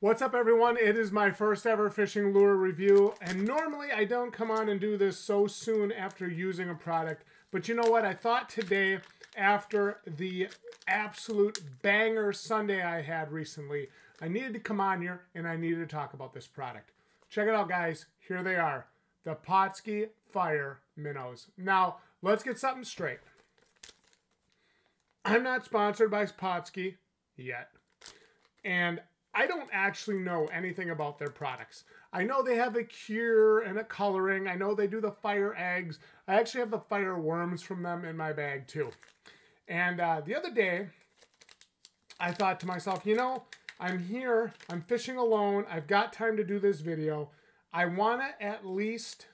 What's up, everyone? It is my first ever fishing lure review, and normally I don't come on and do this so soon after using a product, but you know what? I thought today, after the absolute banger Sunday I had recently, I needed to come on here and I needed to talk about this product. Check it out, guys. Here they are, the Pautzke Fire Minnows. Now, let's get something straight. I'm not sponsored by Pautzke yet, and I don't actually know anything about their products. I know they have a cure and a coloring. I know they do the fire eggs. I actually have the fire worms from them in my bag too. And the other day, I thought to myself, you know, I'm here, I'm fishing alone, I've got time to do this video. I want to at least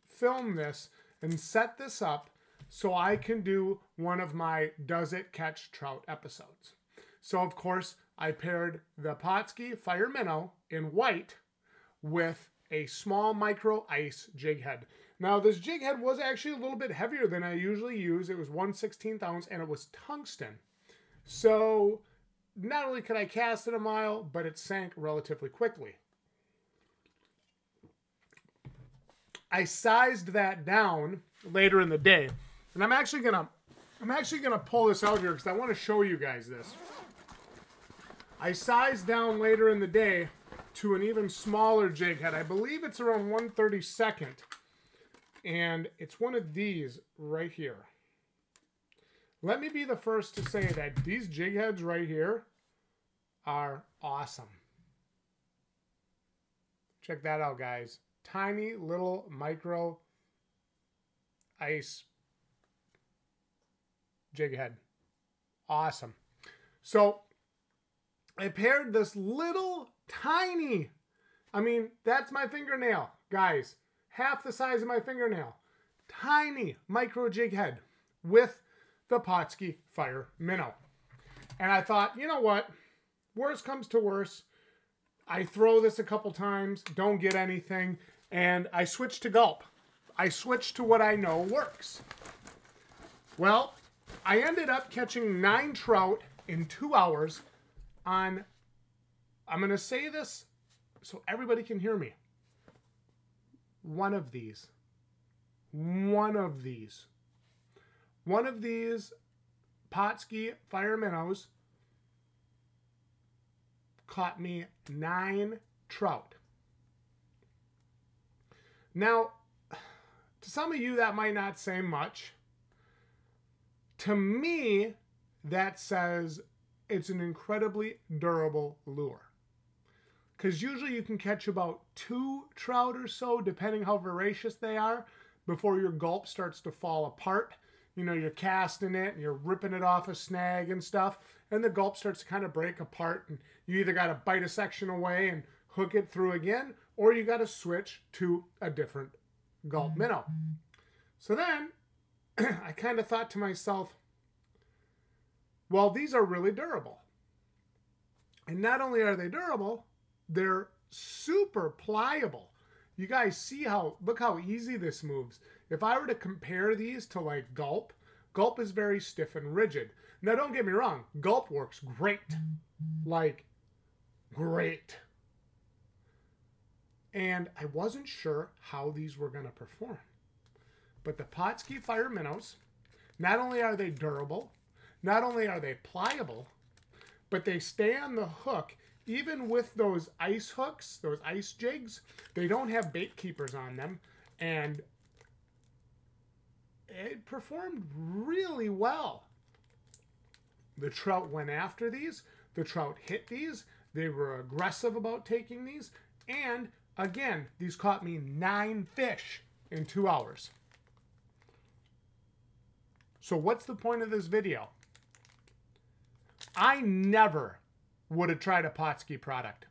film this and set this up so I can do one of my Does It Catch Trout episodes. So of course, I paired the Pautzke Fire Minnow in white with a small micro ice jig head. Now this jig head was actually a little bit heavier than I usually use. It was 1/16 ounce and it was tungsten. So not only could I cast it a mile, but it sank relatively quickly. I sized that down later in the day, and I'm actually gonna pull this out here because I want to show you guys this. I sized down later in the day to an even smaller jig head. I believe it's around 1/32, and it's one of these right here. Let me be the first to say that these jig heads right here are awesome. Check that out, guys. Tiny little micro ice jig head. Awesome. So I paired this little tiny, I mean, that's my fingernail, guys. Half the size of my fingernail. Tiny micro jig head with the Pautzke Fire Minnow. And I thought, you know what? Worst comes to worst. I throw this a couple times, don't get anything, and I switched to Gulp. I switched to what I know works. Well, I ended up catching 9 trout in 2 hours on, I'm going to say this so everybody can hear me. One of these Pautzke Fire Minnows caught me 9 trout. Now, to some of you that might not say much. To me, that says it's an incredibly durable lure. Because usually you can catch about 2 trout or so, depending how voracious they are, before your gulp starts to fall apart. You know, you're casting it and you're ripping it off a snag and stuff, and the gulp starts to kind of break apart, and you either got to bite a section away and hook it through again, or you got to switch to a different gulp minnow. So then, I kind of thought to myself, well, these are really durable. And not only are they durable, they're super pliable. You guys see how, look how easy this moves. If I were to compare these to like Gulp, Gulp is very stiff and rigid. Now don't get me wrong, Gulp works great. Like, great. And I wasn't sure how these were going to perform. But the Pautzke Fire Minnows, not only are they durable, not only are they pliable, but they stay on the hook. Even with those ice hooks, those ice jigs, they don't have bait keepers on them. And it performed really well. The trout went after these. The trout hit these. They were aggressive about taking these. And again, these caught me 9 fish in 2 hours. So what's the point of this video? I never would have tried a Pautzke product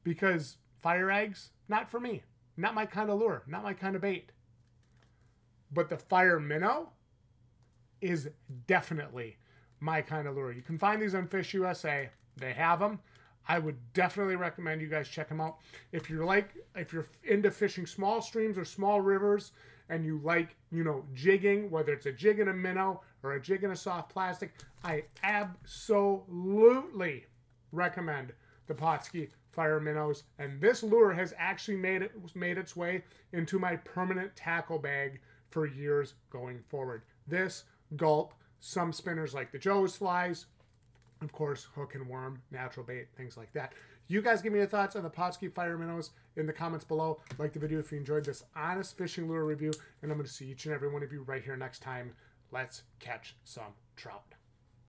because fire eggs, not for me. Not my kind of lure, not my kind of bait. But the Fire Minnow is definitely my kind of lure. You can find these on Fish USA. They have them. I would definitely recommend you guys check them out. If you're into fishing small streams or small rivers, and you like, you know, jigging, whether it's a jig and a minnow or a jig and a soft plastic, I absolutely recommend the Pautzke Fire Minnows. And this lure has actually made its way into my permanent tackle bag for years going forward. This, Gulp, some spinners like the Joe's flies, of course, hook and worm, natural bait, things like that. You guys give me your thoughts on the Pautzke Fire Minnows in the comments below. Like the video if you enjoyed this honest fishing lure review, and I'm going to see each and every one of you right here next time. Let's catch some trout.